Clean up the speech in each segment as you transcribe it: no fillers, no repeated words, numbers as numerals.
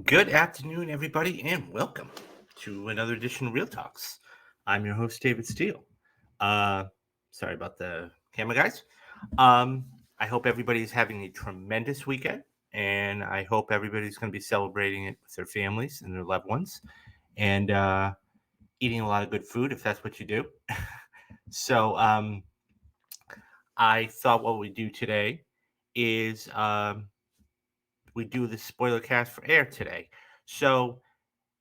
Good afternoon, everybody, and welcome to another edition of Real Talks. I'm your host, David Steele. Uh, Sorry about the camera, guys. Um, I hope everybody's having a tremendous weekend, and I hope everybody's going to be celebrating it with their families and their loved ones, and eating a lot of good food if that's what you do. So, I thought what we do today is we do the spoiler cast for air today. So,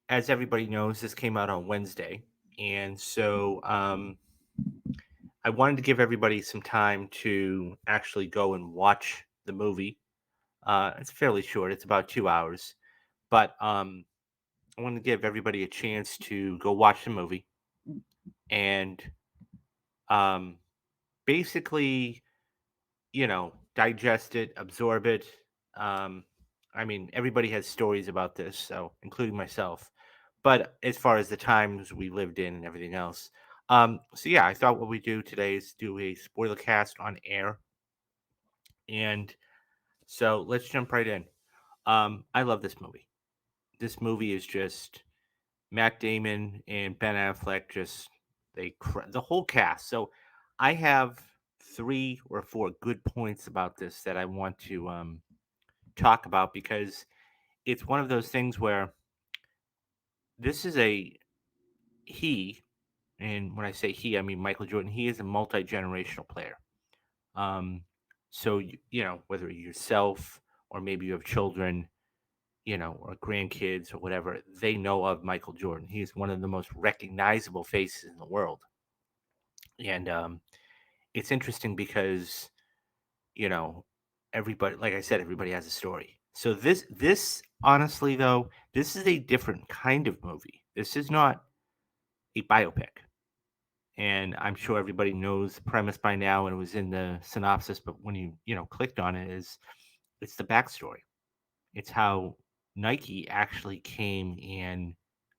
as everybody knows, this came out on Wednesday, and so I wanted to give everybody some time to actually go and watch the movie. It's fairly short; it's about 2 hours, but I want to give everybody a chance to go watch the movie and um, basically, digest it, absorb it. Um, I mean, everybody has stories about this, so including myself. But as far as the times we lived in and everything else, so yeah, I thought what we do today is do a spoiler cast on air, and so let's jump right in. I love this movie. This movie is just Matt Damon and Ben Affleck. Just the whole cast. So I have three or four good points about this that I want to talk about because it's one of those things where this is a he, and when I say he, I mean Michael Jordan. He is a multi generational player. Um, so whether yourself or maybe you have children, or grandkids or whatever, they know of Michael Jordan. He is one of the most recognizable faces in the world, and it's interesting because you know everybody, like I said, everybody has a story. So this honestly though, this is a different kind of movie. This is not a biopic. And I'm sure everybody knows the premise by now, and it was in the synopsis. But when you clicked on it, is it's the backstory. It's how Nike actually came and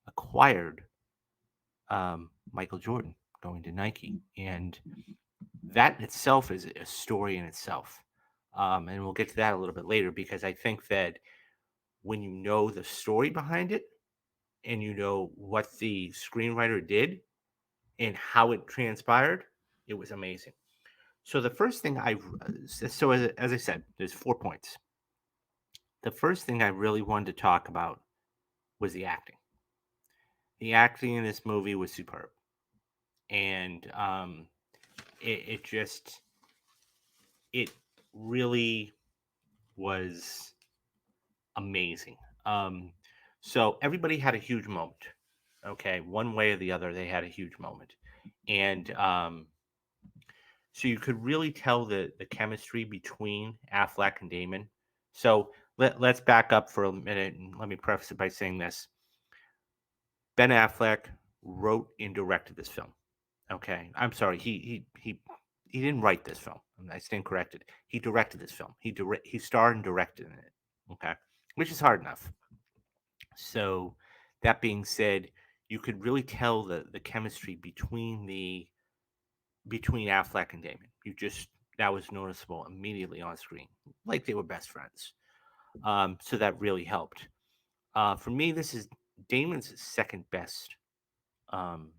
acquired Michael Jordan going to Nike, and that in itself is a story in itself. And we'll get to that a little bit later because I think that when you know the story behind it and you know what the screenwriter did and how it transpired, it was amazing. So the first thing as I said, there's 4 points. The first thing I really wanted to talk about was the acting. The acting in this movie was superb, and it just it really was amazing. So everybody had a huge moment. Okay, one way or the other, they had a huge moment, and so you could really tell the chemistry between Affleck and Damon. So let's back up for a minute and let me preface it by saying this. Ben Affleck wrote and directed this film. Okay. I'm sorry. He didn't write this film. I stand corrected. He directed this film. He starred and directed in it. Okay. Which is hard enough. So that being said, you could really tell the chemistry between Affleck and Damon. That was noticeable immediately on screen, like they were best friends. So that really helped. For me, this is Damon's second best um,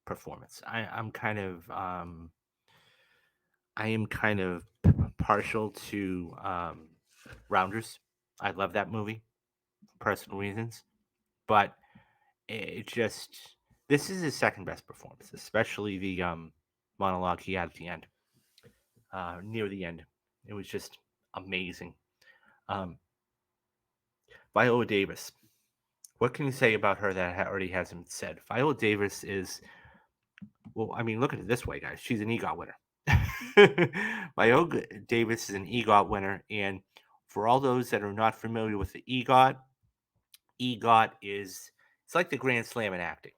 performance. I am kind of partial to Rounders. I love that movie for personal reasons, but it just this is his second best performance, especially the monologue he had at the end, near the end. It was just amazing. Um, Viola Davis. What can you say about her that already hasn't been said? Viola Davis is, well, I mean, look at it this way, guys. She's an EGOT winner. Viola Davis is an EGOT winner. And for all those that are not familiar with the EGOT it's like the Grand Slam in acting.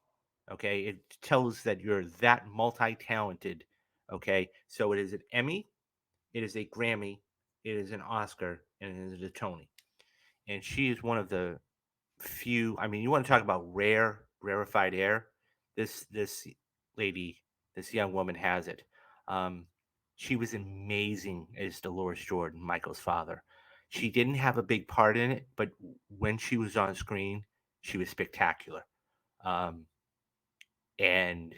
Okay. It tells that you're that multi talented. Okay. So it is an Emmy, it is a Grammy, it is an Oscar, and it is a Tony. And she is one of the few. I mean, you want to talk about rarefied air. This lady, this young woman has it. Um, she was amazing as Dolores Jordan, Michael's father. She didn't have a big part in it, but when she was on screen, she was spectacular. Um, and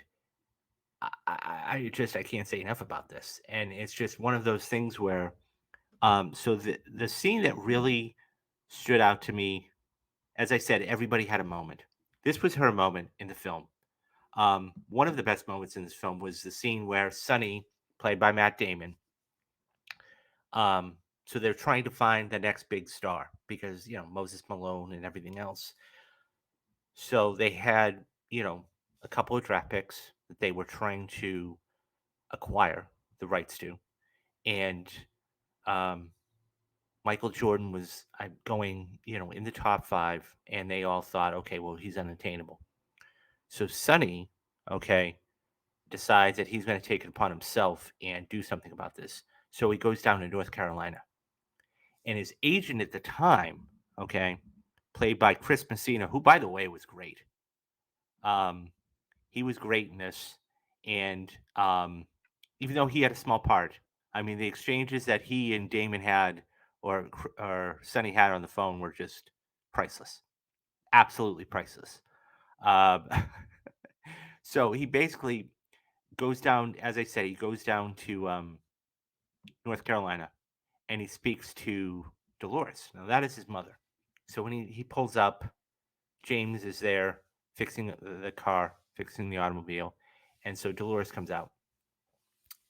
I can't say enough about this. And it's just one of those things where so the scene that really stood out to me, as I said, everybody had a moment. This was her moment in the film. One of the best moments in this film was the scene where Sonny, played by Matt Damon, so they're trying to find the next big star because Moses Malone and everything else. So they had a couple of draft picks that they were trying to acquire the rights to, and um, Michael Jordan was going in the top five, and they all thought, okay, well he's unattainable. So Sonny, okay, decides that he's going to take it upon himself and do something about this. So he goes down to North Carolina, and his agent at the time, okay, played by Chris Messina, who by the way was great. Um, he was great in this, and even though he had a small part, I mean, the exchanges that he and Damon had, or Sonny had on the phone, were just priceless, absolutely priceless. Um, so he basically goes down, as I said, he goes down to North Carolina, and he speaks to Dolores. Now that is his mother. So when he pulls up, James is there fixing the car, fixing the automobile, and so Dolores comes out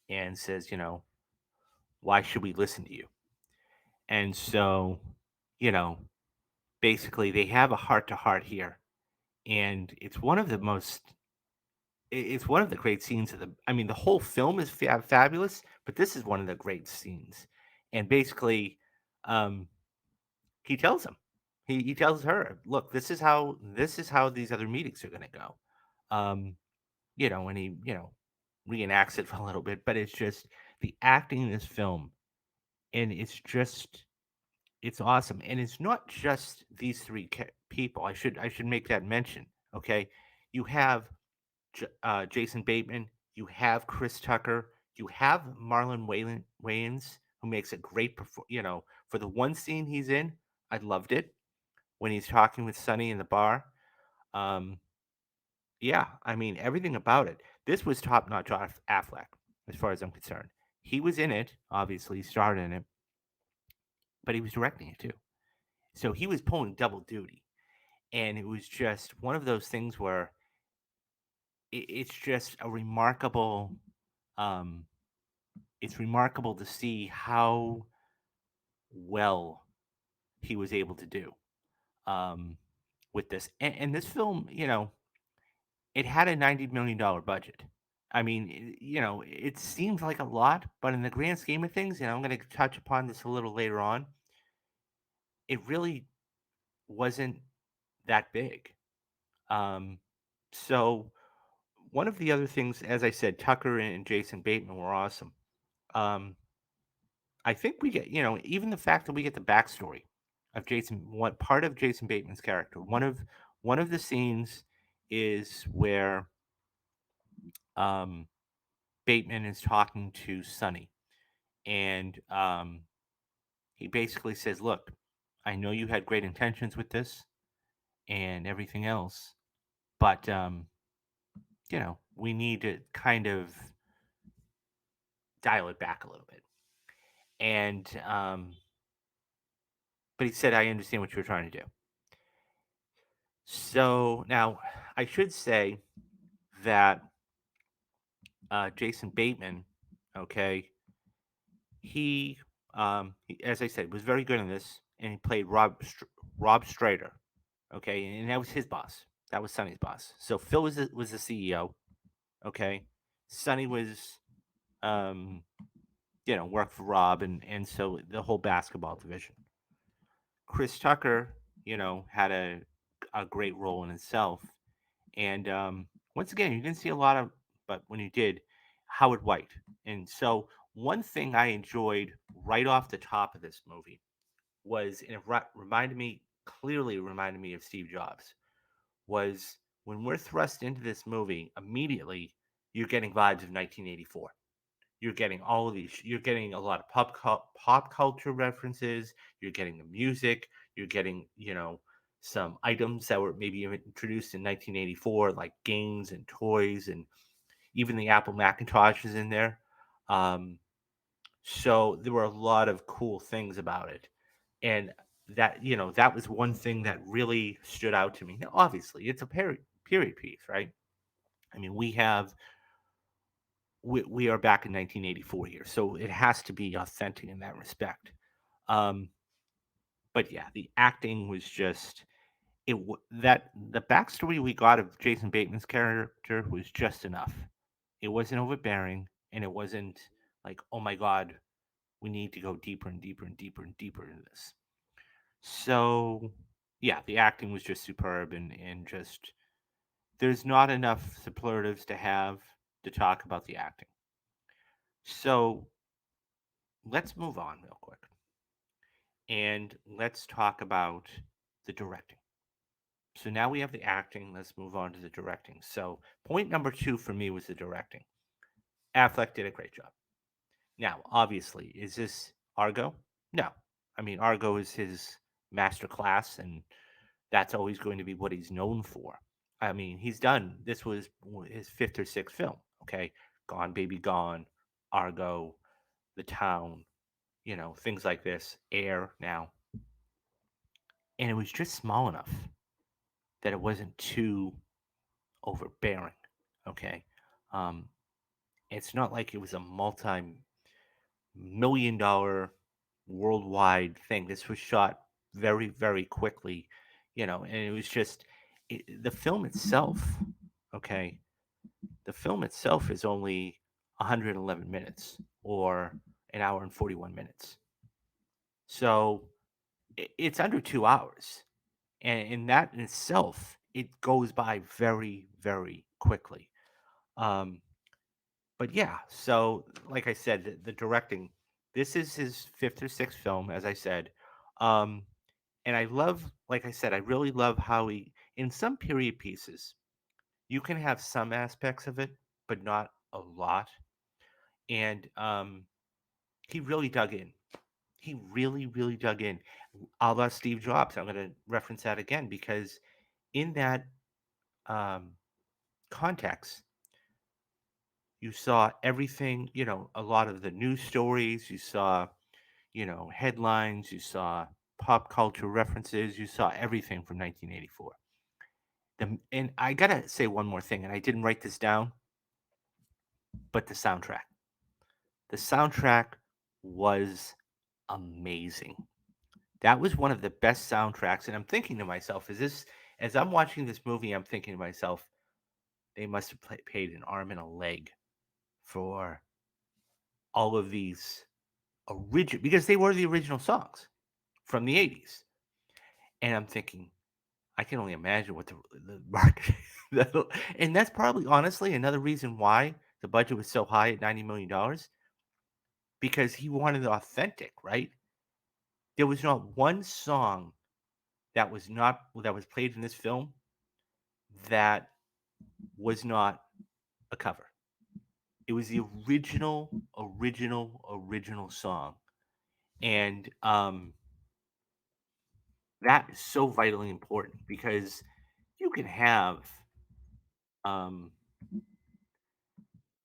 and says, why should we listen to you? And so, you know, basically they have a heart to heart here, and it's one of the great scenes of the. I mean, the whole film is fabulous, but this is one of the great scenes. And basically, um, he tells him, he tells her, look, this is how these other meetings are going to go. Um, and he reenacts it for a little bit, but it's just the acting in this film, and it's awesome. And it's not just these three people. I should make that mention. Okay, you have Jason Bateman, you have Chris Tucker, you have Marlon Wayans, who makes a great for the one scene he's in. I loved it when he's talking with Sonny in the bar. Um, yeah, I mean everything about it. This was top notch Affleck, as far as I'm concerned. He was in it, obviously, starred in it, but he was directing it too. So he was pulling double duty, and it was just one of those things where it's just a remarkable. Um, it's remarkable to see how well he was able to do um, with this. And this film, it had a $90 million budget. I mean, it seems like a lot, but in the grand scheme of things, I'm going to touch upon this a little later on. It really wasn't that big. Um, so one of the other things, as I said, Tucker and Jason Bateman were awesome. Um, I think we get, even the fact that we get the backstory of Jason, what part of Jason Bateman's character. One of the scenes is where um, Bateman is talking to Sonny, and he basically says, "Look, I know you had great intentions with this and everything else, but we need to kind of dial it back a little bit." And but he said, "I understand what you're trying to do." So now, I should say that Jason Bateman, okay, as I said, was very good in this, and he played Rob Strader, okay, and that was his boss. That was Sonny's boss. So Phil was the CEO, okay. Sonny was, um, worked for Rob, and so the whole basketball division. Chris Tucker, had a great role in itself. And once again, you didn't see a lot of, but when you did, Howard White. And so, one thing I enjoyed right off the top of this movie was, and it clearly reminded me of Steve Jobs, was when we're thrust into this movie, immediately you're getting vibes of 1984. You're getting all of these. You're getting a lot of pop culture references. You're getting the music. You're getting, some items that were maybe even introduced in 1984, like games and toys, and even the Apple Macintosh is in there. Um, so there were a lot of cool things about it, and that was one thing that really stood out to me. Now, obviously, it's a period piece, right? I mean, we are back in 1984 here, so it has to be authentic in that respect. Um, but yeah, the acting was just that the backstory we got of Jason Bateman's character was just enough. It wasn't overbearing, and it wasn't like, oh my god, we need to go deeper and deeper and deeper and deeper into this. So yeah, the acting was just superb, and just there's not enough superlatives to have to talk about the acting. So let's move on real quick and let's talk about the directing. So now we have the acting. Let's move on to the directing. So point number two for me was the directing. Affleck did a great job. Now, obviously, is this Argo? No. I mean, Argo is his master class, and that's always going to be what he's known for. I mean, this was his fifth or sixth film, okay? Gone Baby Gone, Argo, The Town, things like this, Air now. And it was just small enough that it wasn't too overbearing, okay? Um, it's not like it was a multi-million dollar worldwide thing. This was shot very, very quickly, and it was just the film itself, okay? The film itself is only 111 minutes or an hour and 41 minutes. So it's under 2 hours. And in that in itself, it goes by very, very quickly. Um, but yeah, so like I said, the directing, this is his fifth or sixth film, as I said. Um, and I love, like I said, I really love how in some period pieces, you can have some aspects of it, but not a lot. And he really dug in. He really, really dug in. A la Steve Jobs. I'm going to reference that again because in that um, context, you saw everything, a lot of the news stories, you saw, headlines, you saw pop culture references, you saw everything from 1984. And I got to say one more thing, and I didn't write this down, but the soundtrack. The soundtrack was amazing. That was one of the best soundtracks, and I'm thinking to myself, as I'm watching this movie, I'm thinking to myself, they must have paid an arm and a leg for all of these original, because they were the original songs from the 80s. And I'm thinking, I can only imagine what the market, and that's probably honestly another reason why the budget was so high at $90 million, because he wanted authentic, right? There was not one song that was played in this film that was not a cover. It was the original song, and that is so vitally important because you can have um,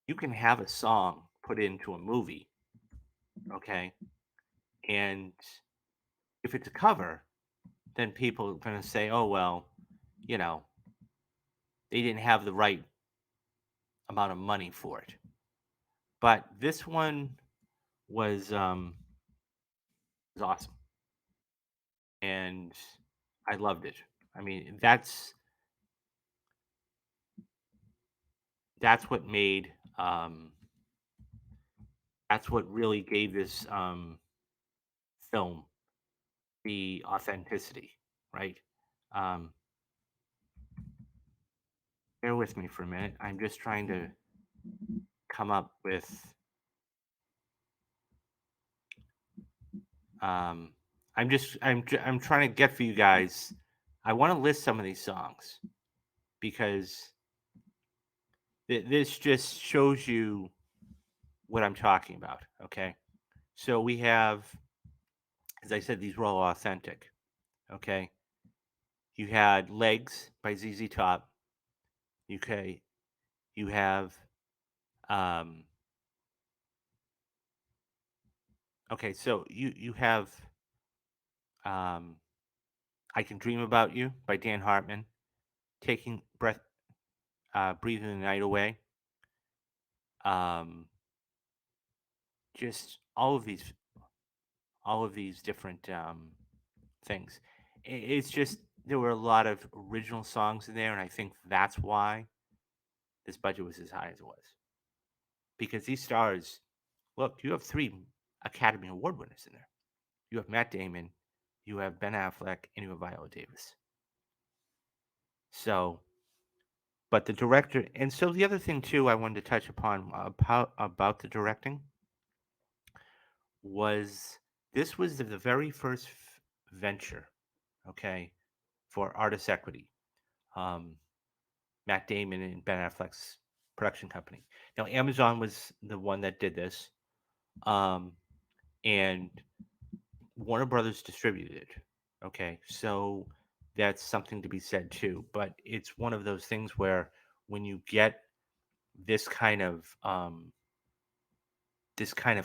you can have a song put into a movie, okay, and if it's a cover, then people are going to say, "Oh well, you know, they didn't have the right amount of money for it." But this one was was awesome, and I loved it. I mean, that's what made that's what really gave this film the authenticity, right? Um, bear with me for a minute. I'm just trying to come up with. Um, I'm trying to get for you guys. I want to list some of these songs because this just shows you what I'm talking about. Okay, so we have, as I said, these were all authentic. Okay, you had Legs by ZZ Top. Okay, you have um, okay, so you have um, I Can Dream About You by Dan Hartman, Taking Breath, Breathing the Night Away. Um, just all of these different things. It's just there were a lot of original songs in there, and I think that's why this budget was as high as it was. Because these stars, look, you have three Academy Award winners in there. You have Matt Damon, you have Ben Affleck, and you have Viola Davis. So, but the director, and so the other thing too, I wanted to touch upon about the directing was this was the very first venture, okay, for artist equity. Um, Matt Damon and Ben Affleck's production company. Now, Amazon was the one that did this, um, and Warner Brothers distributed it. Okay, so that's something to be said too. But it's one of those things where when you get this kind of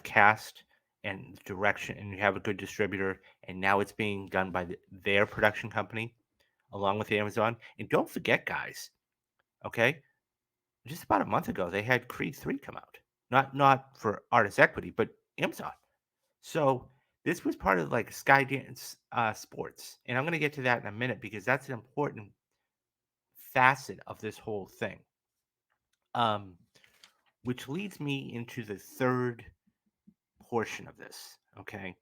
cast and direction, and you have a good distributor, and now it's being done by their production company along with Amazon. And don't forget, guys. Okay, just about a month ago, they had Creed 3 come out. Not for artist equity, but Amazon. So this was part of like Skydance Sports, and I'm going to get to that in a minute because that's an important facet of this whole thing. Um, which leads me into the third portion of this, okay,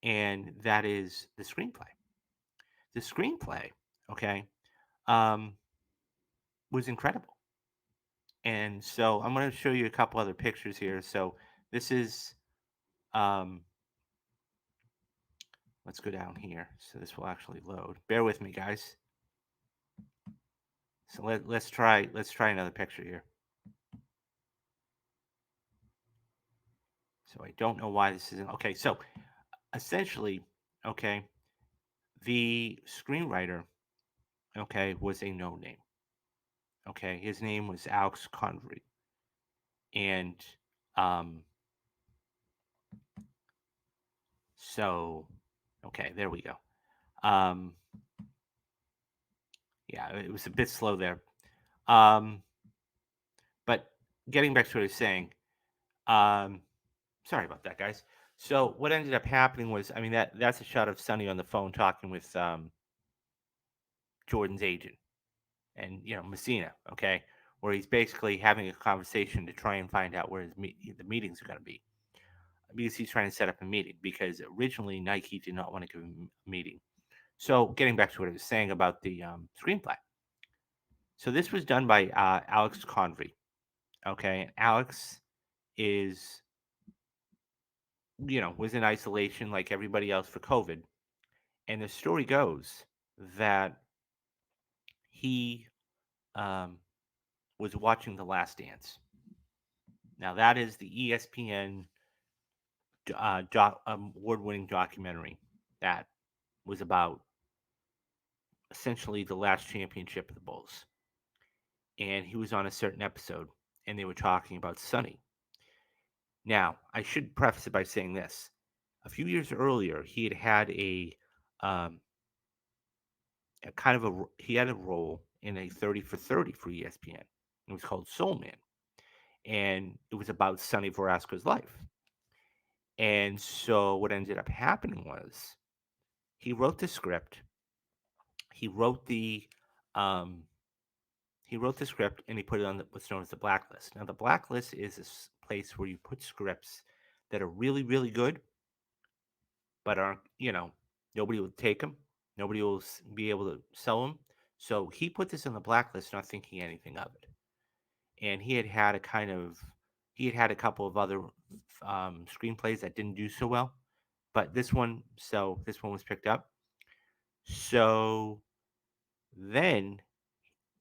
and that is the screenplay. The screenplay, okay, um, was incredible, and so I'm going to show you a couple other pictures here. So this is um, let's go down here. So this will actually load. Bear with me, guys. So let's try another picture here. So I don't know why this isn't okay. So essentially, okay, the screenwriter, okay, was a no name. Okay, his name was Alex Convery, and um, so okay, there we go. Um, yeah, it was a bit slow there. Um, but getting back to what I was saying, um, sorry about that, guys. So what ended up happening was, I mean, that's a shot of Sonny on the phone talking with Jordan's agent and Messina, okay, where he's basically having a conversation to try and find out where the meetings are going to be because he's trying to set up a meeting because originally Nike did not want to give him a meeting. So getting back to what I was saying about the screenplay, so this was done by Alex Convery, okay, and Alex is was in isolation like everybody else for COVID. And the story goes that he um, was watching The Last Dance. Now, that is the ESPN award winning documentary that was about essentially the last championship of the Bulls. And he was on a certain episode, and they were talking about Sonny. Now, I should preface it by saying this. A few years earlier, he had um, a kind of he had a role in a 30 for 30 for ESPN. It was called Soul Man, and it was about Sonny Verasco's life. And so what ended up happening was he wrote the script. He wrote the um, he wrote the script and he put it on what's known as the blacklist. Now the blacklist is a place where you put scripts that are really really good, but aren't nobody will take them. Nobody will be able to sell them. So he put this on the blacklist, not thinking anything of it. And he had had a couple of other screenplays that didn't do so well, but this one was picked up. So then,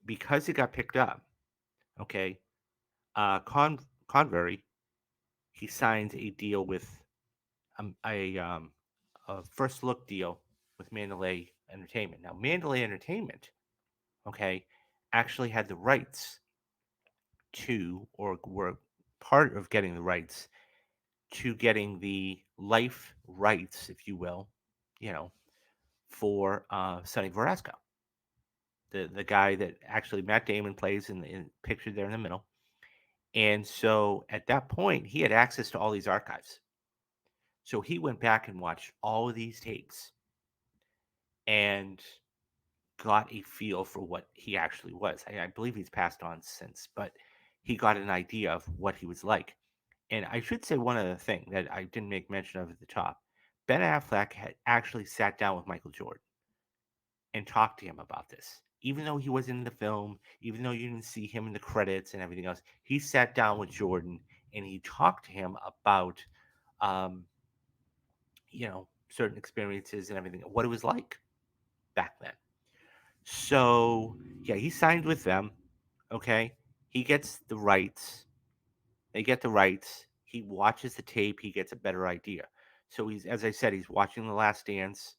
because it got picked up, okay, Convery he signs a deal with a first look deal with Mandalay Entertainment. Now, Mandalay Entertainment, okay, actually had the rights to, or were part of getting the rights to getting the life rights, if you will, you know, for Sonny Vaccaro, the guy that actually Matt Damon plays in pictured there in the middle. And so at that point, he had access to all these archives. So he went back and watched all of these tapes and got a feel for what he actually was. I believe he's passed on since, but he got an idea of what he was like. And I should say one other thing that I didn't make mention of at the top. Ben Affleck had actually sat down with Michael Jordan and talked to him about this. Even though he was in the film, even though you didn't see him in the credits and everything else, he sat down with Jordan and he talked to him about, um, certain experiences and everything, what it was like back then. So, yeah, he signed with them. Okay. He gets the rights. They get the rights. He watches the tape. He gets a better idea. So he's, as I said, he's watching The Last Dance,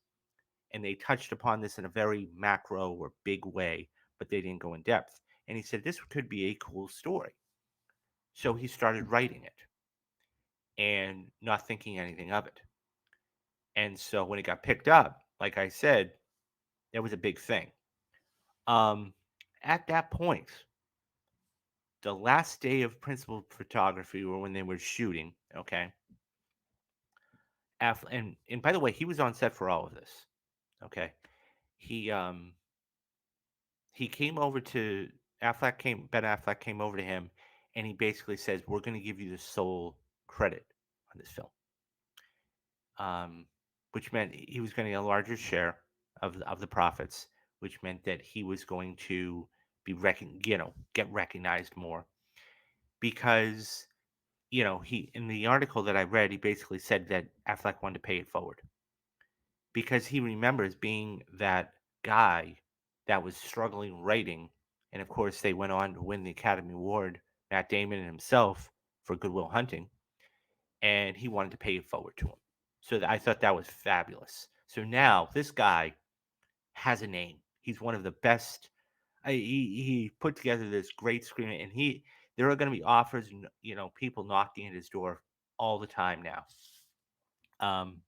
and they touched upon this in a very macro or big way, but they didn't go in depth. And he said this could be a cool story. So he started writing it and not thinking anything of it. And so when it got picked up, like I said, there was a big thing. Um, at that point, the last day of principal photography, or when they were shooting, okay. And by the way, he was on set for all of this. Okay, he um he came over to Ben Affleck came over to him, and he basically says, "We're going to give you the sole credit on this film," um, which meant he was going to get a larger share of the profits, which meant that he was going to get recognized more because he in the article that I read, he basically said that Affleck wanted to pay it forward because he remembers being that guy that was struggling writing. And of course, they went on to win the Academy Award, Matt Damon and himself, for Goodwill Hunting. And he wanted to pay it forward to him. So I thought that was fabulous. So now this guy has a name. He's one of the best. He put together this great screen, and there are going to be offers, and people knocking at his door all the time now, um,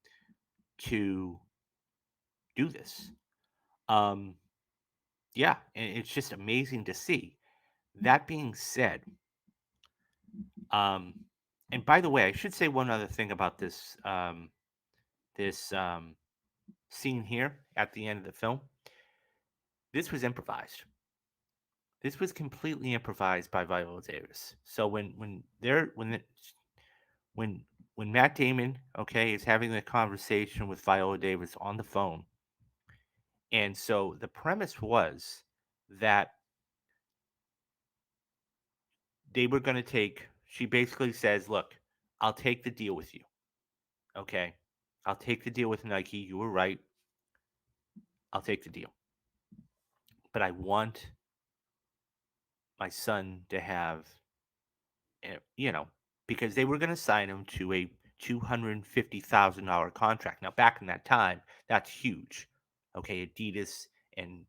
to do this. Um, Yeah, and it's just amazing to see. That being said, um, and by the way, I should say one other thing about this scene here at the end of the film. This was improvised. This was completely improvised by Viola Davis. So when when Matt Damon, okay, is having the conversation with Viola Davis on the phone, and so the premise was that they were going to take. She basically says, "Look, I'll take the deal with you. Okay, I'll take the deal with Nike. You were right. I'll take the deal. But I want my son to have, because they were going to sign him to a $250,000 contract. Now, back in that time, that's huge. Okay, Adidas and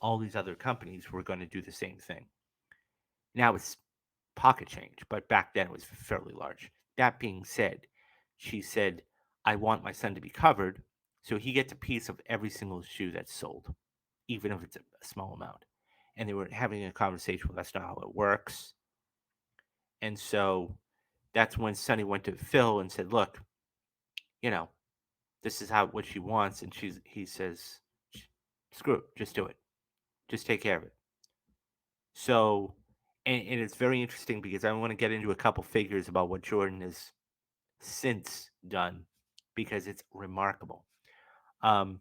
all these other companies were going to do the same thing. Now it's pocket change, but back then it was fairly large. That being said, she said, I want my son to be covered, so he gets a piece of every single shoe that's sold, even if it's a small amount. And they were having a conversation, well, that's not how it works. And so that's when Sonny went to Phil and said, look, you know, this is how what she wants. And he says, screw it, just do it. Just take care of it. So, and it's very interesting because I want to get into a couple figures about what Jordan has since done because it's remarkable. Um,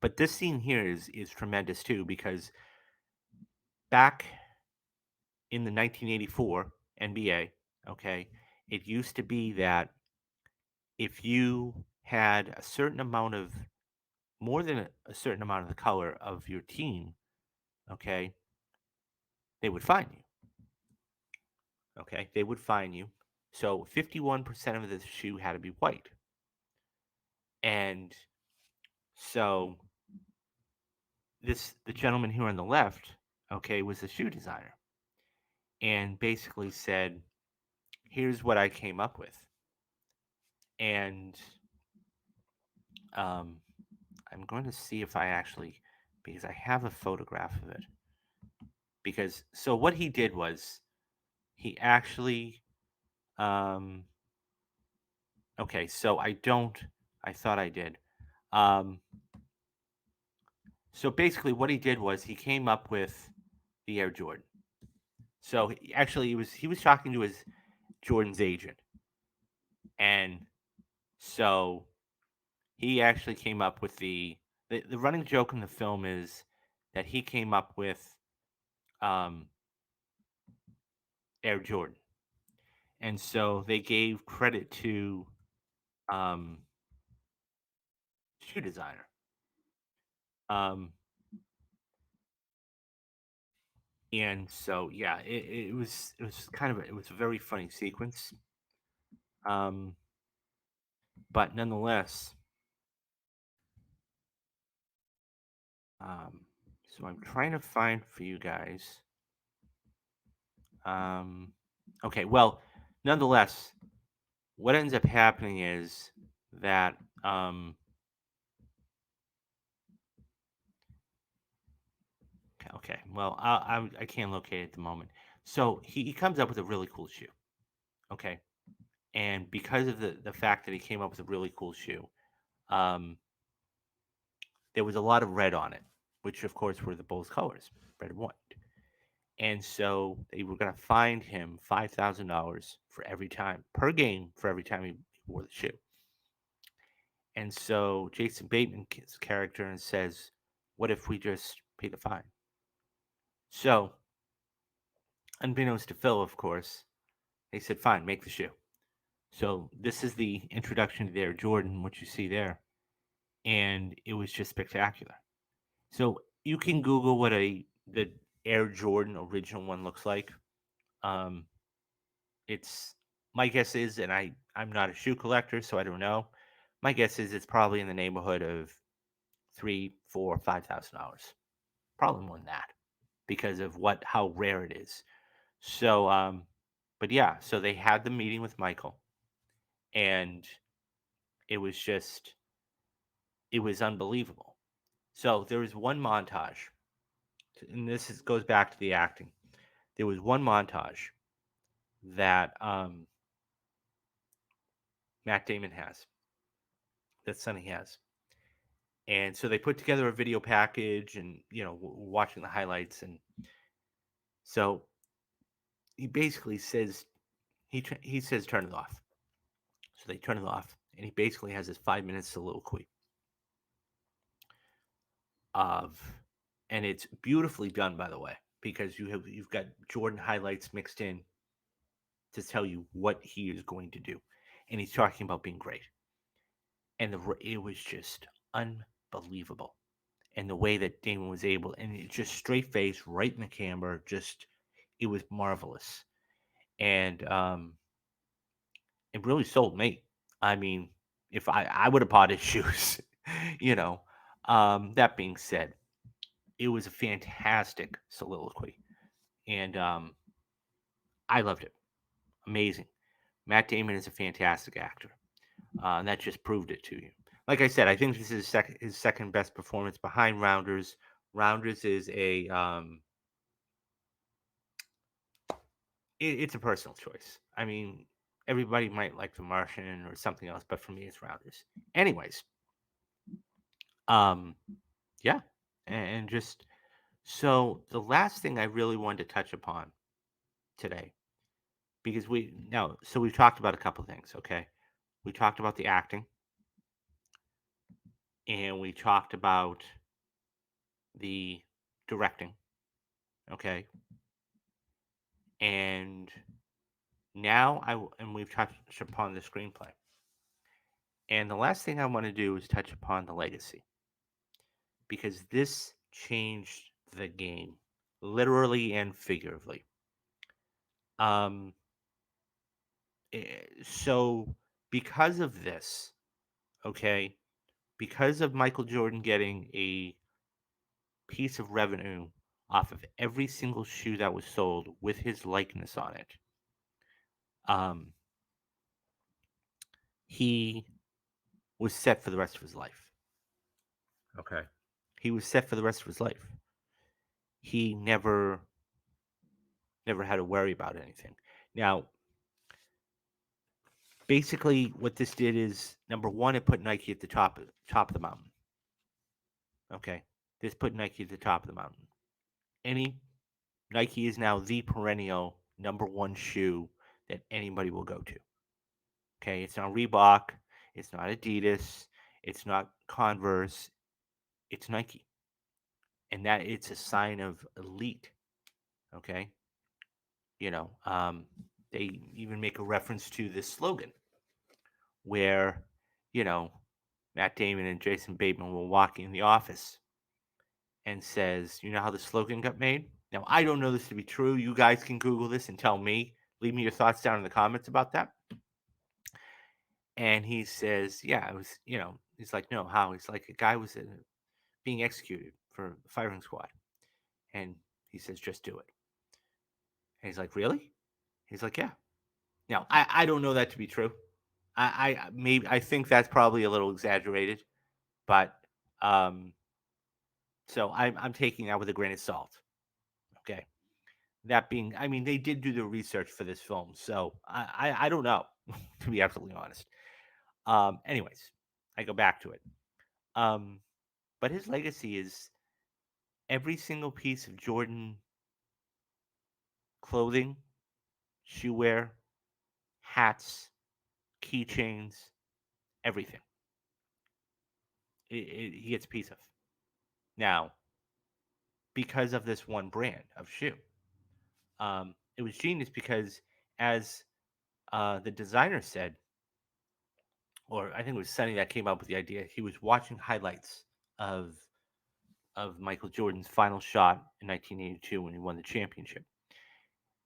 but this scene here is tremendous too because back in the 1984 NBA, okay, it used to be that if you had a certain amount of more than a certain amount of the color of your team, okay, they would fine you. Okay, they would fine you. So 51% of the shoe had to be white. And so the gentleman here on the left, okay, was a shoe designer and basically said, "Here's what I came up with." And um, I'm going to see if I actually, because I have a photograph of it. Because so what he did was he actually, um, okay, so I don't, I thought I did. Um, so basically, what he did was he came up with the Air Jordan. So actually, he was talking to his Jordan's agent, and so he actually came up with the running joke in the film is that he came up with um, Air Jordan, and so they gave credit to um, shoe designer. Um, and so yeah, it was kind of it was a very funny sequence, um, but nonetheless, um, so I'm trying to find for you guys. Um, okay, well, nonetheless, what ends up happening is that okay, well, I can't locate it at the moment. So he comes up with a really cool shoe. Okay, and because of the fact that he came up with a really cool shoe, um, there was a lot of red on it, which of course were the Bulls' colors, red and white. And so they were going to fine him $5,000 for every time per game for every time he wore the shoe. And so Jason Bateman's character and says, "What if we just pay the fine?" So, unbeknownst to Phil, of course, they said, "Fine, make the shoe." So this is the introduction to their Jordan, which you see there, and it was just spectacular. So you can Google what the Air Jordan original one looks like. Um, it's my guess is, and I'm not a shoe collector, so I don't know. My guess is it's probably in the neighborhood of 3, 4, $5,000, probably more than that, because of what how rare it is. So, but yeah, so they had the meeting with Michael, and it was just it was unbelievable. So there was one montage, and goes back to the acting. There was one montage that Matt Damon has, that Sonny has, and so they put together a video package, and watching the highlights, and so he basically says he says turn it off. So they turn it off, and he basically has this 5 minute soliloquy of, and it's beautifully done, by the way, because you've got Jordan highlights mixed in to tell you what he is going to do, and he's talking about being great, and it was just unbelievable, and the way that Damon was able, and it just straight face, right in the camera, just it was marvelous, and it really sold me. I mean, if I would have bought his shoes, you know. That being said, it was a fantastic soliloquy, and I loved it. Amazing. Matt Damon is a fantastic actor, and that just proved it to you. Like I said, I think this is his second best performance behind Rounders. Rounders is it's a personal choice. I mean, everybody might like The Martian or something else, but for me, it's Rounders. Anyways, um, yeah, and just so the last thing I really wanted to touch upon today, because we've talked about a couple things. Okay, we talked about the acting, and we talked about the directing. Okay, and and we've touched upon the screenplay. And the last thing I want to do is touch upon the legacy, because this changed the game, literally and figuratively. So because of this, okay, because of Michael Jordan getting a piece of revenue off of every single shoe that was sold with his likeness on it, um, he was set for the rest of his life. Okay. He was set for the rest of his life. He never had to worry about anything. Now, basically, what this did is number one, it put Nike at the top of the mountain. Okay, this put Nike at the top of the mountain. Any Nike is now the perennial number one shoe that anybody will go to. Okay, it's not Reebok, it's not Adidas, it's not Converse, it's Nike, and that it's a sign of elite. Okay, you know, they even make a reference to this slogan where, you know, Matt Damon and Jason Bateman were walking in the office and says, "You know how the slogan got made?" Now, I don't know this to be true. You guys can Google this and tell me. Leave me your thoughts down in the comments about that. And he says, "Yeah, it was, you know," he's like, "No, how?" He's like, "A guy was being executed for the firing squad." And he says, "Just do it." And he's like, "Really?" He's like, "Yeah." Now, I don't know that to be true. I think that's probably a little exaggerated, but um, so I'm taking that with a grain of salt. Okay. That being, I mean, they did do the research for this film, so I don't know, to be absolutely honest. Anyways, I go back to it. Um, but his legacy is every single piece of Jordan clothing, shoe wear, hats, keychains, everything. He gets a piece of. Now, because of this one brand of shoe, it was genius because, as the designer said, or I think it was Sonny that came up with the idea. He was watching highlights of Michael Jordan's final shot in 1982 when he won the championship,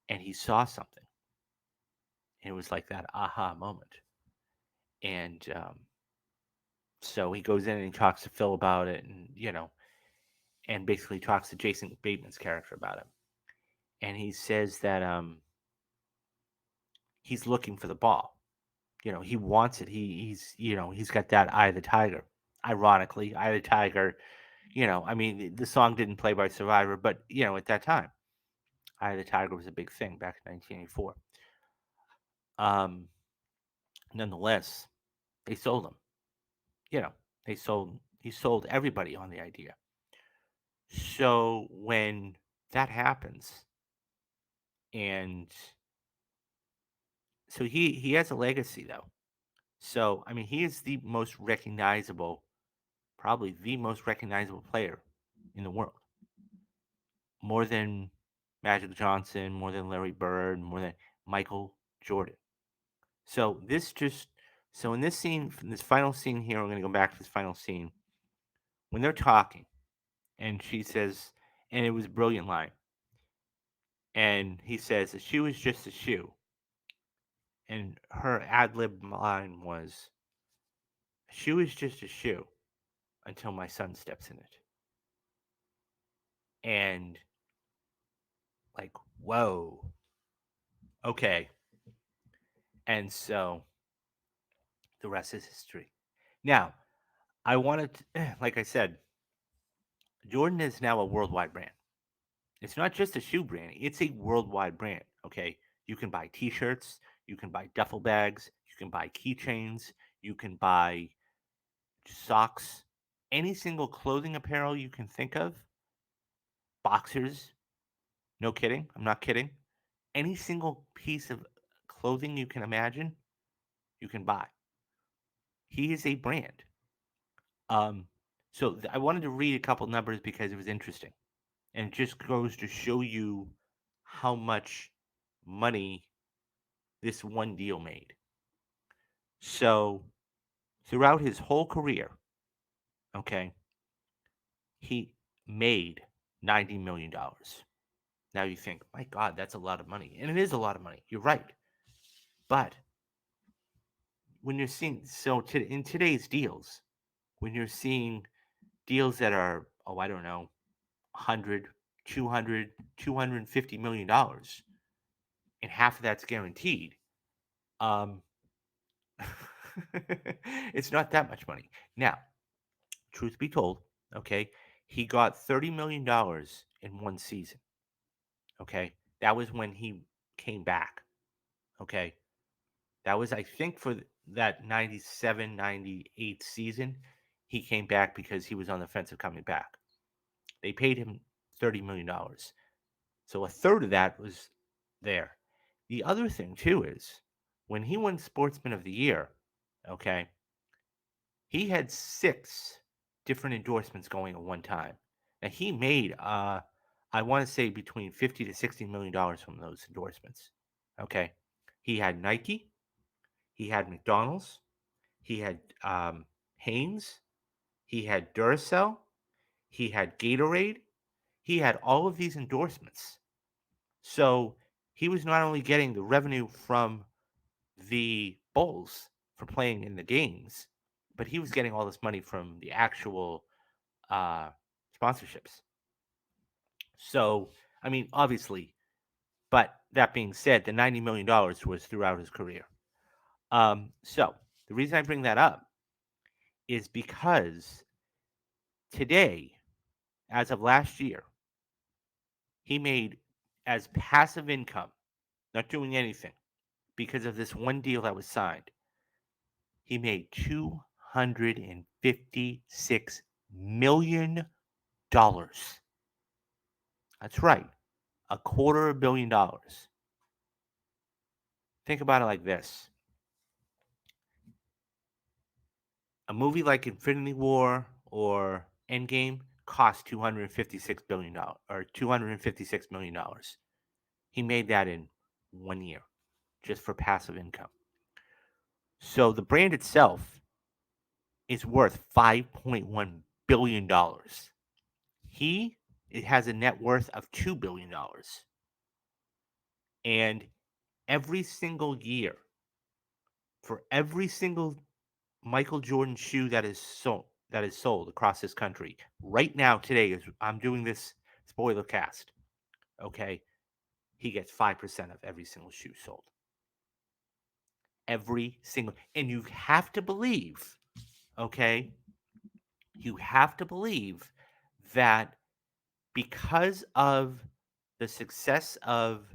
and he saw something, and it was like that aha moment. And so he goes in and he talks to Phil about it, and and basically talks to Jason Bateman's character about it, and he says that he's looking for the ball. He wants it. He's got that eye of the tiger. Ironically, eye of the tiger. I mean, the song didn't play by Survivor, but at that time, Eye of the Tiger was a big thing back in 1984. Um, Nonetheless, they sold him. You know, he sold everybody on the idea. So when that happens, and so he has a legacy though. So I mean, he is the most recognizable, probably the most recognizable player in the world, more than Magic Johnson, more than Larry Bird, more than Michael Jordan. So in this scene, this final scene here, we're gonna go back to this final scene when they're talking, and she says, and it was a brilliant line, and he says, "A shoe is just a shoe," and her ad lib line was, "A shoe is just a shoe until my son steps in it," and like, whoa, okay, and so the rest is history. Now, I wanted, to, like I said, Jordan is now a worldwide brand. It's not just a shoe brand, it's a worldwide brand, okay? You can buy t-shirts, you can buy duffel bags, you can buy keychains, you can buy socks, any single clothing apparel you can think of, boxers, no kidding, I'm not kidding. Any single piece of clothing you can imagine, you can buy. He is a brand. Um, I wanted to read a couple numbers because it was interesting. And it just goes to show you how much money this one deal made. So throughout his whole career, okay, he made $90 million. Now you think, my God, that's a lot of money. And it is a lot of money. You're right. But when you're seeing in today's deals, when you're seeing deals that are, oh, I don't know, 100, 200, $250 million, and half of that's guaranteed. Um, it's not that much money. Now, truth be told, okay, he got $30 million in one season. Okay, that was when he came back. Okay, that was, I think, for that 97, 98 season. He came back because he was on the fence of coming back. They paid him $30 million. So a third of that was there. The other thing, too, is when he won Sportsman of the Year, okay, he had six different endorsements going at one time. And he made, I want to say, between 50 to $60 million from those endorsements. Okay. He had Nike, he had McDonald's, he had Hanes, he had Duracell, he had Gatorade, he had all of these endorsements. So he was not only getting the revenue from the Bulls for playing in the games, but he was getting all this money from the actual uh, sponsorships. So, I mean, obviously, but that being said, the $90 million was throughout his career. So, the reason I bring that up is because today, as of last year, he made as passive income, not doing anything, because of this one deal that was signed, he made $256 million. That's right, a quarter of $1 billion. Think about it like this: a movie like Infinity War or Endgame cost $256 billion or $256 million. He made that in 1 year just for passive income. So the brand itself is worth $5.1 billion. He it has a net worth of $2 billion. And every single year, for every single Michael Jordan shoe that is sold across this country right now, today, as I'm doing this spoiler cast, okay, he gets 5% of every single shoe sold. Every single, and you have to believe, okay, you have to believe that because of the success of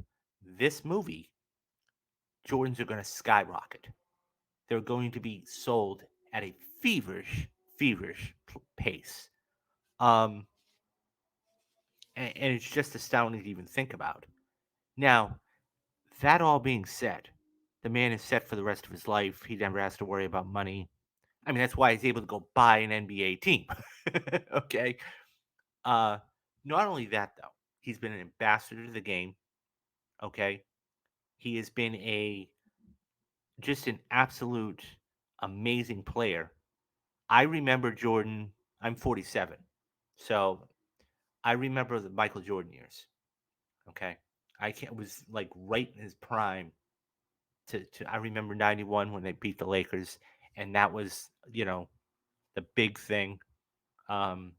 this movie, Jordans are going to skyrocket. They're going to be sold at a feverish pace. Um, and it's just astounding to even think about. Now, that all being said, the man is set for the rest of his life. He never has to worry about money. I mean, that's why he's able to go buy an NBA team. Okay. Uh, Not only that, though, he's been an ambassador to the game. Okay. He has been just an absolute amazing player. I remember Jordan. I'm 47, so I remember the Michael Jordan years. Okay, I can't was like right in his prime. I remember '91 when they beat the Lakers, and that was the big thing. Um,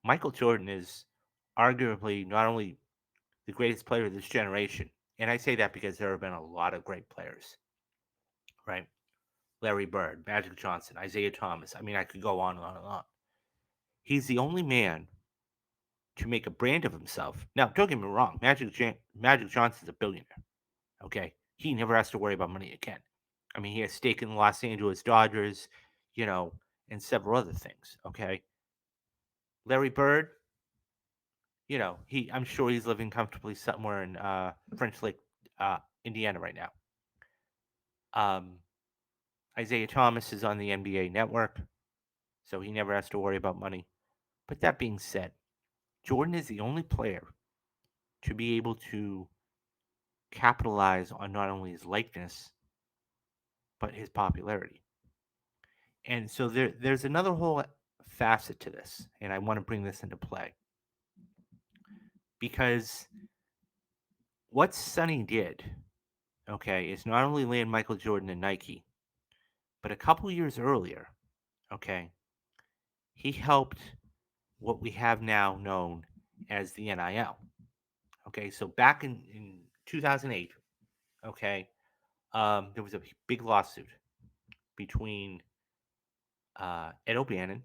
Michael Jordan is arguably not only the greatest player of this generation, and I say that because there have been a lot of great players, right? Larry Bird, Magic Johnson, Isaiah Thomas. I mean, I could go on and on and on. He's the only man to make a brand of himself. Now, don't get me wrong, Magic Johnson's a billionaire. Okay, he never has to worry about money again. I mean, he has stake in the Los Angeles Dodgers, you know, and several other things. Okay, Larry Bird, I'm sure he's living comfortably somewhere in French Lake, Indiana right now. Um, Isaiah Thomas is on the NBA Network, so he never has to worry about money. But that being said, Jordan is the only player to be able to capitalize on not only his likeness but his popularity. And so there's another whole facet to this, and I want to bring this into play because what Sonny did, okay, is not only land Michael Jordan and Nike, But a couple years earlier, okay, he helped what we have now known as the NIL. Okay, so back in 2008, okay, there was a big lawsuit between Ed O'Bannon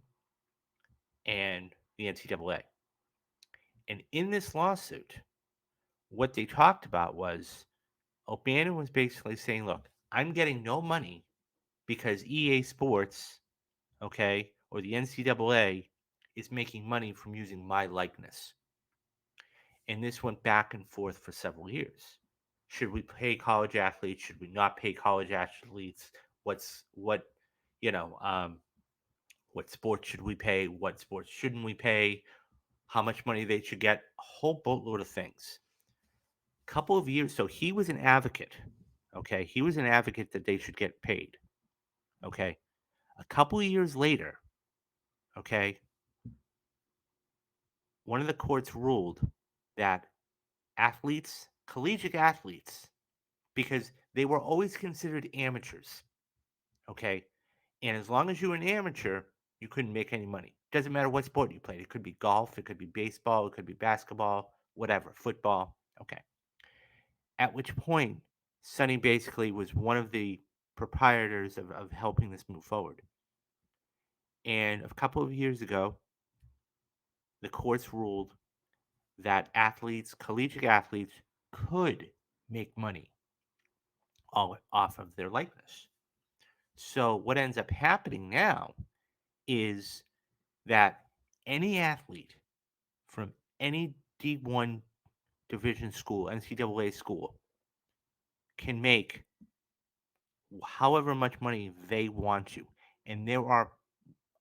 and the NCAA. And in this lawsuit, what they talked about was O'Bannon was basically saying, look, I'm getting no money because EA Sports, okay, or the NCAA is making money from using my likeness. And this went back and forth for several years. Should we pay college athletes? Should we not pay college athletes? What you know? What sports should we pay? What sports shouldn't we pay? How much money they should get? A whole boatload of things. Couple of years. So he was an advocate. Okay, he was an advocate that they should get paid. Okay, a couple of years later. Okay, one of the courts ruled that athletes, collegiate athletes, because they were always considered amateurs. Okay. And as long as you were an amateur, you couldn't make any money. Doesn't matter what sport you played. It could be golf, it could be baseball, it could be basketball, whatever, football. Okay. At which point, Sonny basically was one of the proprietors of helping this move forward. And a couple of years ago, the courts ruled that athletes, collegiate athletes, could make money all off of their likeness. So what ends up happening now is that any athlete from any D1 division school, NCAA school, can make however much money they want to. And there are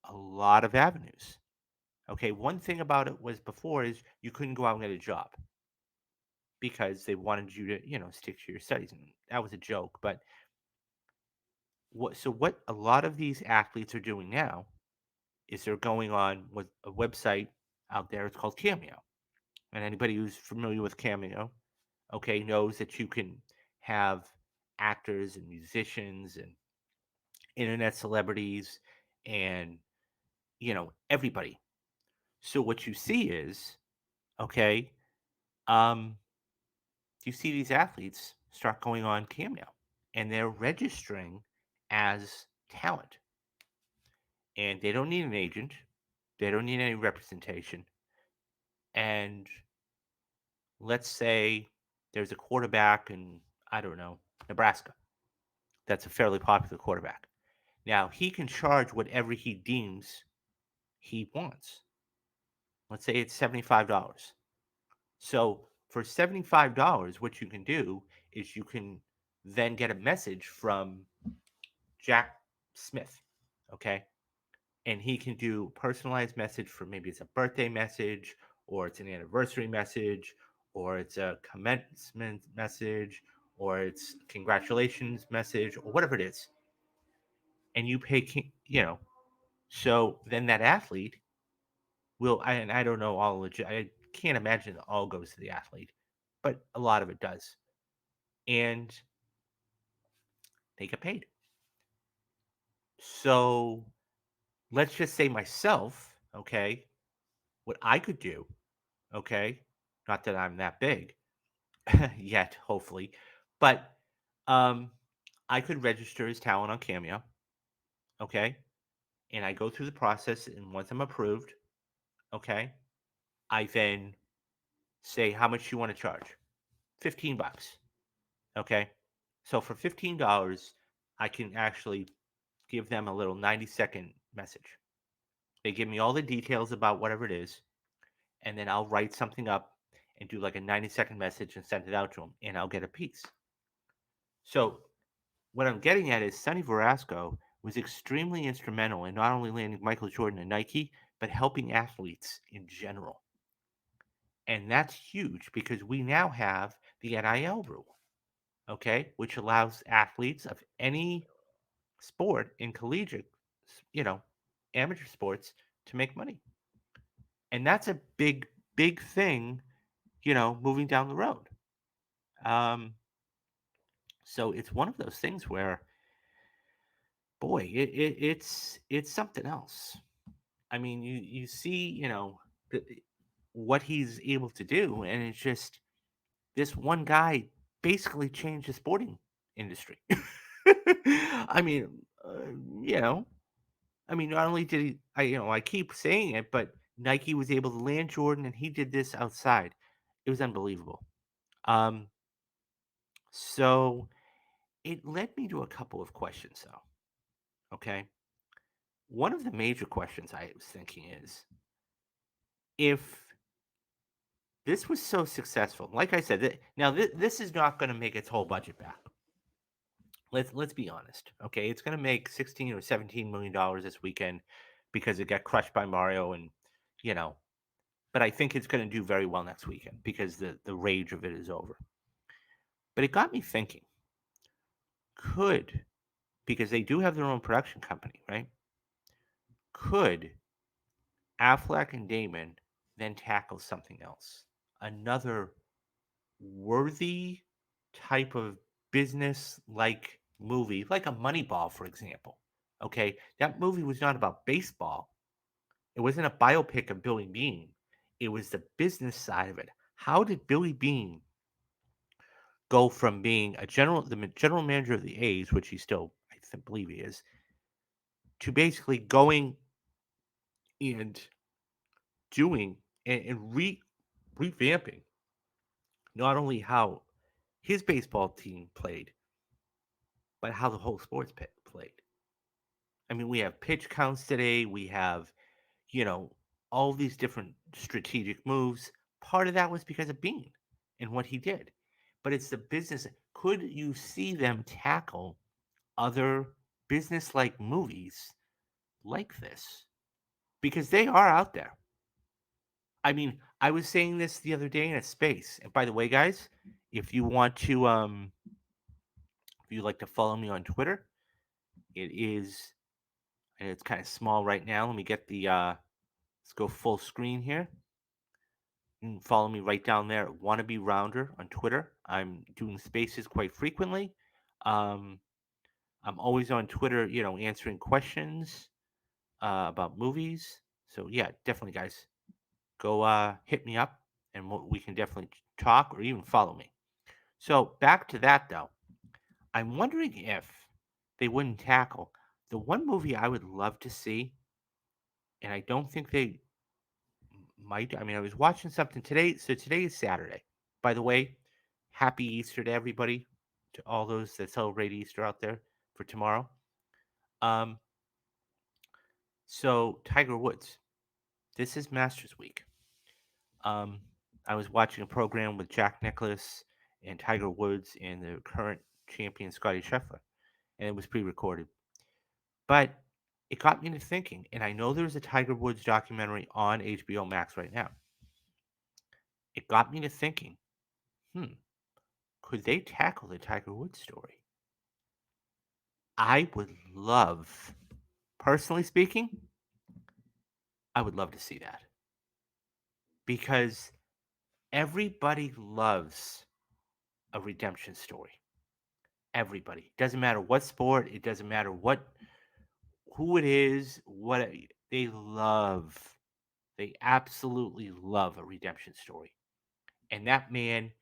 a lot of avenues. Okay, one thing about it was before is you couldn't go out and get a job because they wanted you to, stick to your studies. And that was a joke. But what a lot of these athletes are doing now is they're going on with a website out there. It's called Cameo. And anybody who's familiar with Cameo, okay, knows that you can have actors and musicians and internet celebrities and everybody. So what you see is, okay, um, you see these athletes start going on Cameo and they're registering as talent, and they don't need an agent, they don't need any representation, and let's say there's a quarterback in, I don't know, Nebraska. That's a fairly popular quarterback. Now, he can charge whatever he deems he wants. Let's say it's $75. So, for $75, what you can do is you can then get a message from Jack Smith, okay? And he can do personalized message for maybe it's a birthday message or it's an anniversary message or it's a commencement message or it's congratulations message or whatever it is. And you pay, so then that athlete will, and I don't know all legit, I can't imagine it all goes to the athlete, but a lot of it does. And they get paid. So let's just say myself, okay, what I could do, okay, not that I'm that big yet, hopefully, but um, I could register as talent on Cameo, okay, and I go through the process, and once I'm approved, okay, I then say how much you want to charge. $15. Okay. So for $15, I can actually give them a little 90-second message. They give me all the details about whatever it is, and then I'll write something up and do like a 90-second message and send it out to them, and I'll get a piece. So what I'm getting at is Sonny Verasco was extremely instrumental in not only landing Michael Jordan and Nike, but helping athletes in general. And that's huge because we now have the NIL rule, okay, which allows athletes of any sport in collegiate, you know, amateur sports to make money. And that's a big, big thing, moving down the road. Um, so it's one of those things where boy, it's something else. I mean, you see, the, what he's able to do, and it's just this one guy basically changed the sporting industry. I mean, uh, you know, I mean, not only did he, I keep saying it, but Nike was able to land Jordan, and he did this outside. It was unbelievable. Um, so it led me to a couple of questions, though. Okay, one of the major questions I was thinking is if this was so successful, like I said, now this is not going to make its whole budget back. Let's be honest. Okay, it's going to make 16 or 17 million dollars this weekend because it got crushed by Mario, and you know. But I think it's going to do very well next weekend because the rage of it is over. But it got me thinking: could, because they do have their own production company, right? Could Affleck and Damon then tackle something else? Another worthy type of business like movie, like a Moneyball, for example. Okay, that movie was not about baseball. It wasn't a biopic of Billy Bean. It was the business side of it. How did Billy Bean go from being the general manager of the A's, which he still, believe he is, to basically going and doing and revamping not only how his baseball team played, but how the whole sports played. I mean, we have pitch counts today. We have, you know, all these different strategic moves. Part of that was because of Bean and what he did. But it's the business. Could you see them tackle other business like movies like this? Because they are out there. I mean, I was saying this the other day in a space. And by the way, guys, if you want to if you'd like to follow me on Twitter, it is and it's kind of small right now. Let me get the let's go full screen here. You can follow me right down there at Wannabe Rounder on Twitter. I'm doing spaces quite frequently. Um, I'm always on Twitter, answering questions about movies. So yeah, definitely, guys, go hit me up, and we can definitely talk or even follow me. So back to that though, I'm wondering if they wouldn't tackle the one movie I would love to see, and I don't think they might. I mean, I was watching something today. So today is Saturday. By the way, happy Easter to everybody, to all those that celebrate Easter out there for tomorrow. Um, so Tiger Woods, this is Masters Week. Um, I was watching a program with Jack Nicklaus and Tiger Woods and the current champion Scotty Scheffler, and it was pre-recorded. But it got me into thinking, and I know there's a Tiger Woods documentary on HBO Max right now. It got me to thinking, hmm, could they tackle the Tiger Woods story? I would love, personally speaking, I would love to see that because everybody loves a redemption story. Everybody. Doesn't matter what sport, it doesn't matter who it is, they love. They absolutely love a redemption story. And that man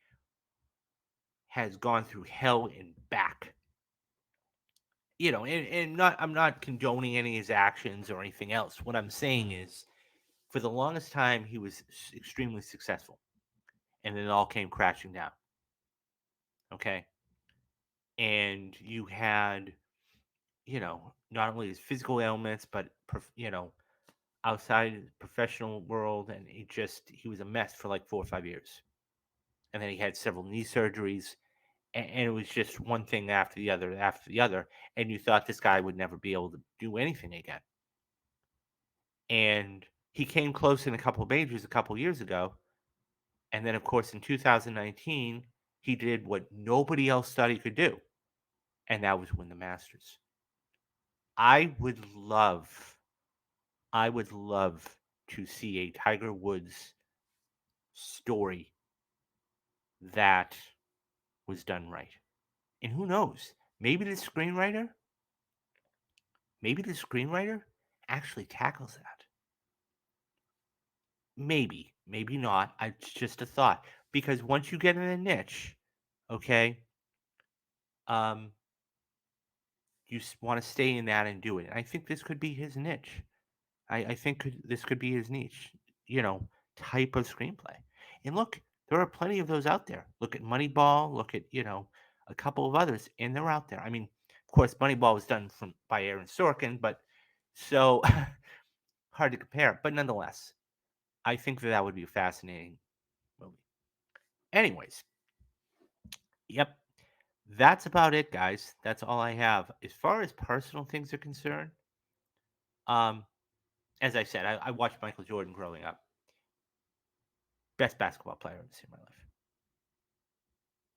has gone through hell and back. And not I'm not condoning any of his actions or anything else. What I'm saying is for the longest time he was extremely successful and then it all came crashing down. Okay? And you had, not only his physical ailments but outside the professional world, and he was a mess for like 4 or 5 years. And then he had several knee surgeries, and it was just one thing after the other, and you thought this guy would never be able to do anything again. And he came close in a couple of majors a couple years ago, and then of course in 2019 he did what nobody else thought he could do, and that was win the Masters. I would love, I would love to see a Tiger Woods story that was done right. And who knows? Maybe the screenwriter maybe the screenwriter actually tackles that. Maybe not. It's just a thought because once you get in a niche, okay, um, you want to stay in that and do it. And I think this could be his niche. I think this could be his niche, you know, type of screenplay. And look, there are plenty of those out there. Look at Moneyball. Look at a couple of others, and they're out there. I mean, of course, Moneyball was done from by Aaron Sorkin, but so hard to compare. But nonetheless, I think that that would be a fascinating movie. Anyways, yep, that's about it, guys. That's all I have as far as personal things are concerned. Um, as I said, I watched Michael Jordan growing up. Best basketball player I've ever seen in my life.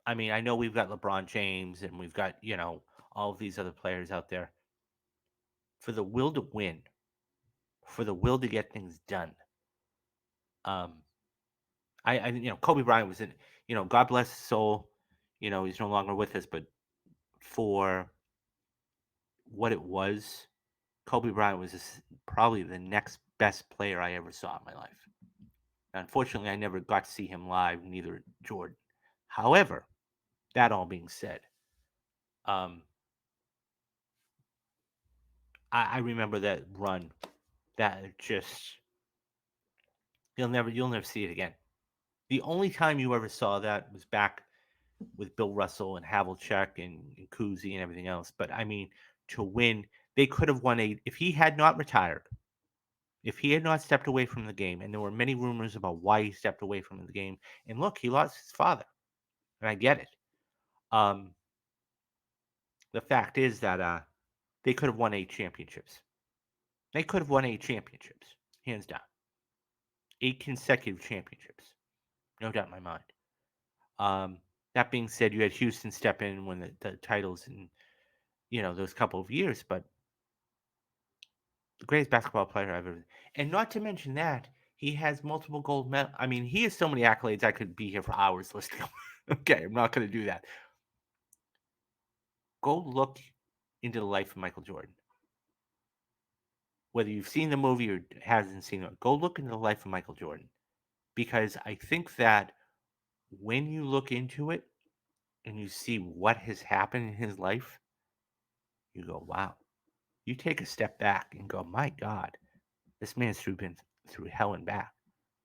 I mean, I know we've got LeBron James and we've got, all of these other players out there. For the will to win, for the will to get things done. Um, Kobe Bryant was in, God bless his soul. He's no longer with us, but for what it was, Kobe Bryant was probably the next best player I ever saw in my life. Unfortunately, I never got to see him live, neither Jordan. However, that all being said, um, I remember that run. That just you'll never see it again. The only time you ever saw that was back with Bill Russell and Havlicek and Cousy and everything else. But I mean, to win, they could have won if he had not retired, if he had not stepped away from the game, and there were many rumors about why he stepped away from the game. And look, he lost his father, and I get it. Um, the fact is that they could have won 8 championships. They could have won 8 championships, hands down. 8 consecutive championships, no doubt in my mind. Um, that being said, you had Houston step in when the titles in those couple of years, but the greatest basketball player I've ever, and not to mention that he has multiple gold medal. I mean, he has so many accolades. I could be here for hours listing them. Okay, I'm not going to do that. Go look into the life of Michael Jordan. Whether you've seen the movie or hasn't seen it, go look into the life of Michael Jordan because I think that when you look into it and you see what has happened in his life, you go, wow. You take a step back and go, my God, this man's been through hell and back,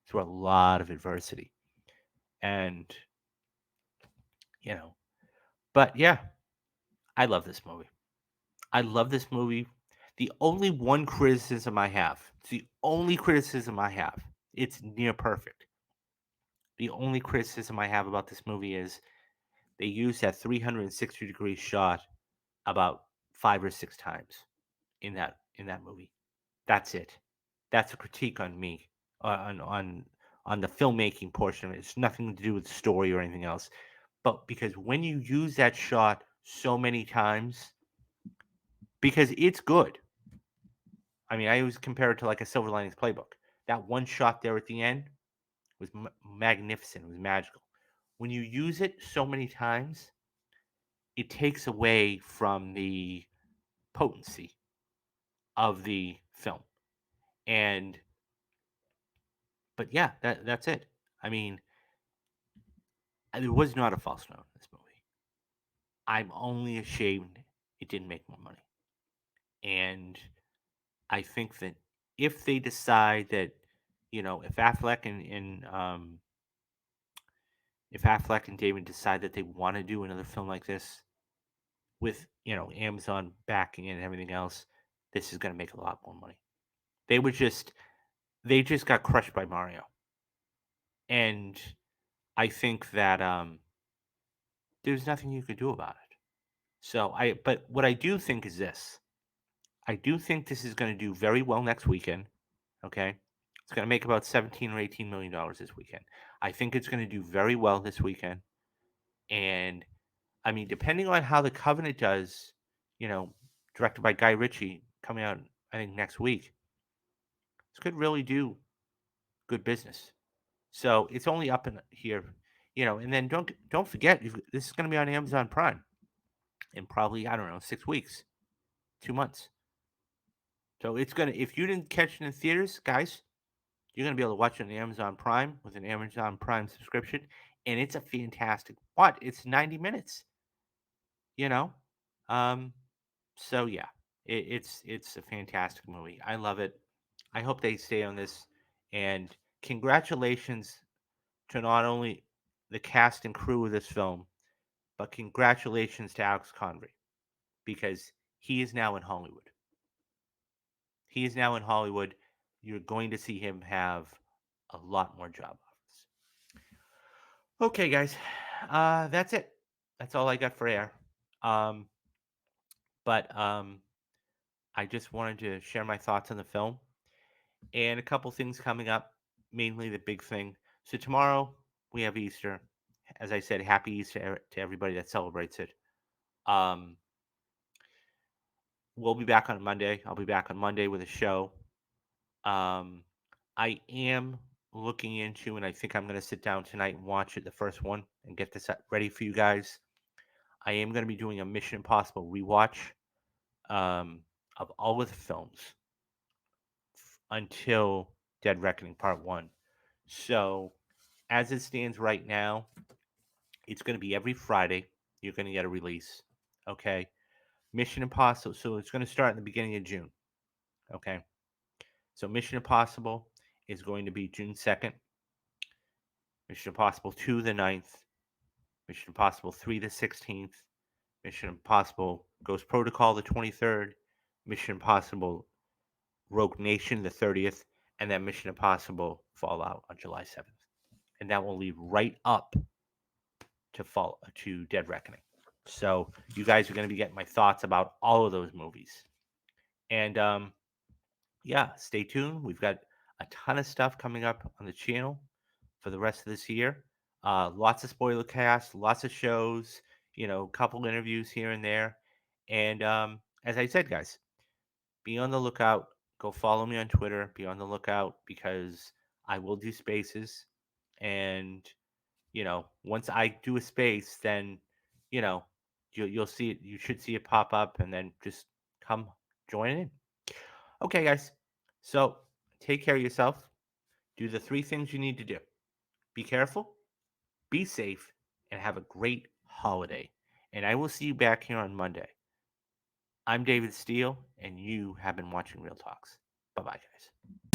through a lot of adversity. And, you know, but yeah, I love this movie. I love this movie. The only one criticism I have, it's the only criticism I have, it's near perfect. The only criticism I have about this movie is they use that 360-degree shot about 5 or 6 times in that movie. That's it. That's a critique on me, on the filmmaking portion of it. It's nothing to do with the story or anything else. But because when you use that shot so many times, because it's good. I mean, I always compare it to like a Silver Linings Playbook. That one shot there at the end was magnificent. It was magical. When you use it so many times, it takes away from the potency of the film. And but yeah, that's it. I mean, there was not a false note in this movie. I'm only ashamed it didn't make more money. And I think that if they decide that, if Affleck and if Affleck and David decide that they want to do another film like this with, Amazon backing and everything else, this is going to make a lot more money. They were just they just got crushed by Mario. And I think that there's nothing you could do about it. But what I do think is this. I do think this is going to do very well next weekend. Okay. It's going to make about 17 or $18 million this weekend. I think it's going to do very well this weekend. And I mean, depending on how The Covenant does, you know, directed by Guy Ritchie, coming out, I think, next week, this could really do good business. So it's only up in here, and then don't forget this is going to be on Amazon Prime in probably, I don't know, 6 weeks, 2 months. So it's gonna if you didn't catch it in theaters, guys, you're gonna be able to watch it on Amazon Prime with an Amazon Prime subscription, and it's a fantastic. What? It's 90 minutes. You know, um, so yeah, it's a fantastic movie. I love it. I hope they stay on this. And congratulations to not only the cast and crew of this film, but congratulations to Alex Convery because he is now in Hollywood. He is now in Hollywood. You're going to see him have a lot more job offers. Okay, guys, that's it. That's all I got for air. Um, but I just wanted to share my thoughts on the film and a couple things coming up. Mainly the big thing. So tomorrow we have Easter. As I said, happy Easter to everybody that celebrates it. Um, we'll be back on Monday. I'll be back on Monday with a show. Um, I am looking into, and I think I'm going to sit down tonight and watch it, the first one, and get this ready for you guys. I am going to be doing a Mission Impossible rewatch of all of the films until Dead Reckoning Part 1. So, as it stands right now, it's going to be every Friday. You're going to get a release. Okay. Mission Impossible. So, it's going to start in the beginning of June. Okay. So, Mission Impossible is going to be June 2nd. Mission Impossible 2 the 9th. Mission Impossible 3 the 16th. Mission Impossible Ghost Protocol the 23rd. Mission Impossible Rogue Nation the 30th. And then Mission Impossible Fallout on July 7th. And that will lead right up to Dead Reckoning. So you guys are going to be getting my thoughts about all of those movies. And yeah, stay tuned. We've got a ton of stuff coming up on the channel for the rest of this year. Lots of spoiler casts, lots of shows, a couple interviews here and there. And as I said, guys, be on the lookout. Go follow me on Twitter. Be on the lookout because I will do spaces. And once I do a space, then you know, you'll see it. You should see it pop up, and then just come join in. Okay, guys. So take care of yourself. Do the three things you need to do. Be careful, be safe, and have a great holiday. And I will see you back here on Monday. I'm David Steele, and you have been watching Real Talks. Bye bye, guys.